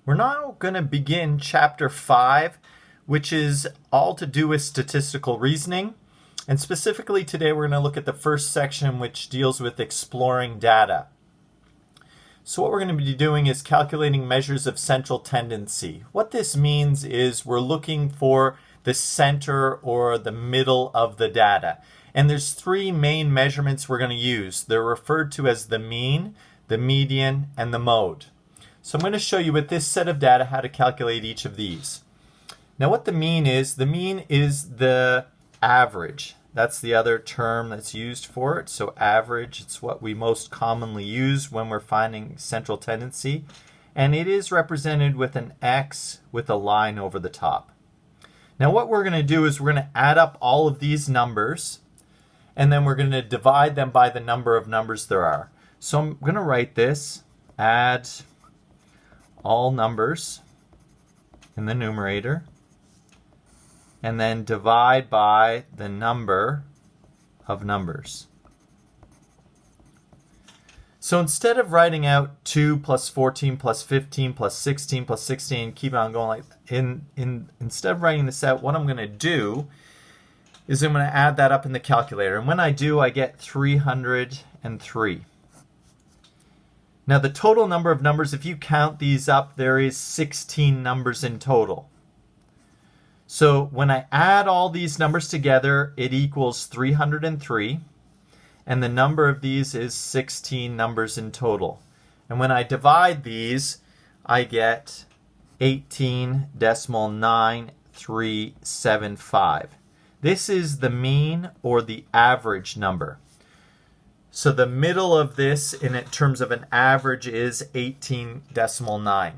We're now going to begin Chapter 5, which is all to do with statistical reasoning. And specifically today we're going to look at the first section, which deals with exploring data. So what we're going to be doing is calculating measures of central tendency. What this means is we're looking for the center or the middle of the data. And there's three main measurements we're going to use. They're referred to as the mean, the median, and the mode. So I'm going to show you with this set of data how to calculate each of these. Now what the mean is the average. That's the other term that's used for it. So average, it's what we most commonly use when we're finding central tendency. And it is represented with an X with a line over the top. Now what we're going to do is we're going to add up all of these numbers, and then we're going to divide them by the number of numbers there are. So I'm going to write this, add all numbers in the numerator, and then divide by the number of numbers. So instead of writing out 2 plus 14 plus 15 plus 16 plus 16, keep on going like instead of writing this out, what I'm going to do is I'm going to add that up in the calculator. And when I do, I get 303. Now the total number of numbers, if you count these up, there is 16 numbers in total. So when I add all these numbers together, it equals 303. And the number of these is 16 numbers in total. And when I divide these, I get 18.9375. This is the mean or the average number. So the middle of this in terms of an average is 18.9.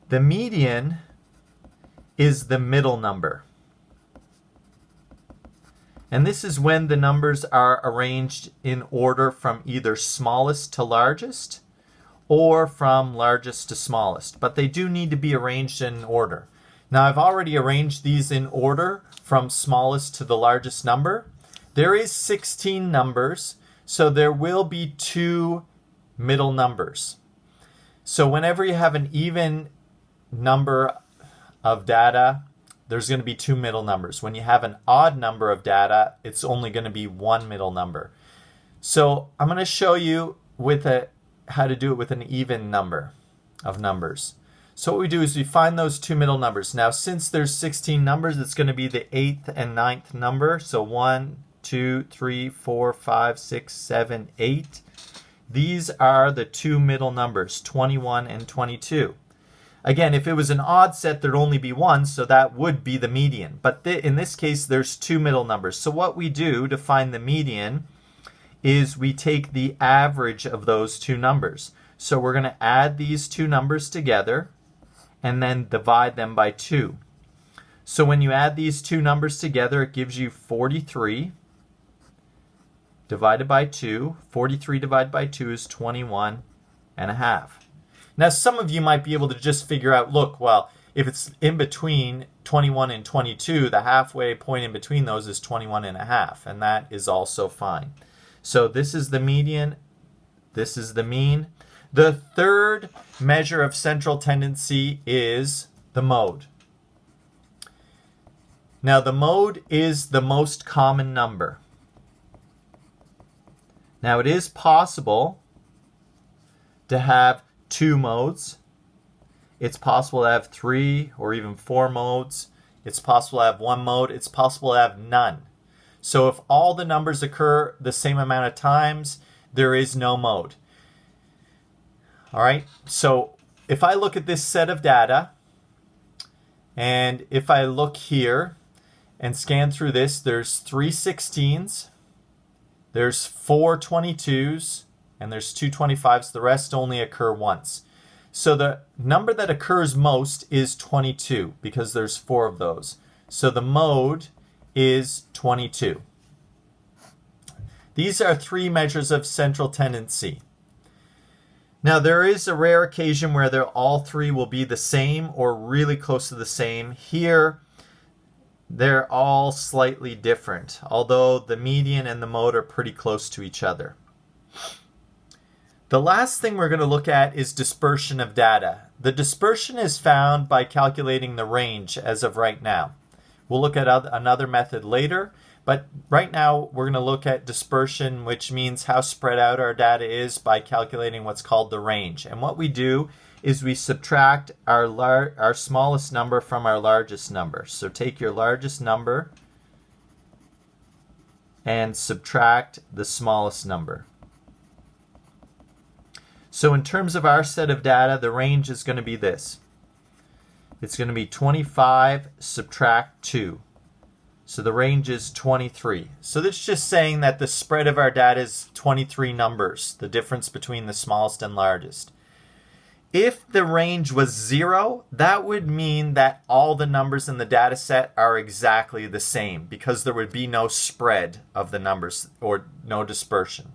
The median is the middle number. And this is when the numbers are arranged in order from either smallest to largest or from largest to smallest. But they do need to be arranged in order. Now I've already arranged these in order from smallest to the largest number. There is 16 numbers, so there will be 2 middle numbers. So whenever you have an even number of data, there's going to be 2 middle numbers. When you have an odd number of data, it's only going to be 1 middle number. So I'm going to show you how to do it with an even number of numbers. So what we do is we find those 2 middle numbers. Now since there's 16 numbers, it's going to be the 8th and 9th number. So 1, 2, 3, 4, 5, 6, 7, 8. These are the 2 middle numbers, 21 and 22. Again, if it was an odd set, there'd only be 1, so that would be the median. But in this case, there's 2 middle numbers. So what we do to find the median is we take the average of those 2 numbers. So we're going to add these 2 numbers together and then divide them by 2. So when you add these 2 numbers together, it gives you 43 divided by 2. 43 divided by 2 is 21 and a half. Now some of you might be able to just figure out, look, well, if it's in between 21 and 22, the halfway point in between those is 21 and a half, and that is also fine. So this is the median, this is the mean. The third measure of central tendency is the mode. Now the mode is the most common number. Now it is possible to have 2 modes. It's possible to have 3 or even 4 modes. It's possible to have 1 mode. It's possible to have none. So if all the numbers occur the same amount of times, there is no mode. All right, so if I look at this set of data, and if I look here and scan through this, there's 3 16s, there's 4 22s, and there's 2 25s. The rest only occur once. So the number that occurs most is 22 because there's 4 of those. So the mode is 22. These are 3 measures of central tendency. Now there is a rare occasion where all 3 will be the same or really close to the same. Here they're all slightly different, although the median and the mode are pretty close to each other. The last thing we're going to look at is dispersion of data. The dispersion is found by calculating the range as of right now. We'll look at another method later, but right now we're going to look at dispersion, which means how spread out our data is by calculating what's called the range. And what we do is we subtract our smallest number from our largest number. So take your largest number and subtract the smallest number. So in terms of our set of data, the range is going to be this. It's going to be 25 subtract 2. So the range is 23. So that's just saying that the spread of our data is 23 numbers, the difference between the smallest and largest. If the range was 0, that would mean that all the numbers in the data set are exactly the same because there would be no spread of the numbers or no dispersion.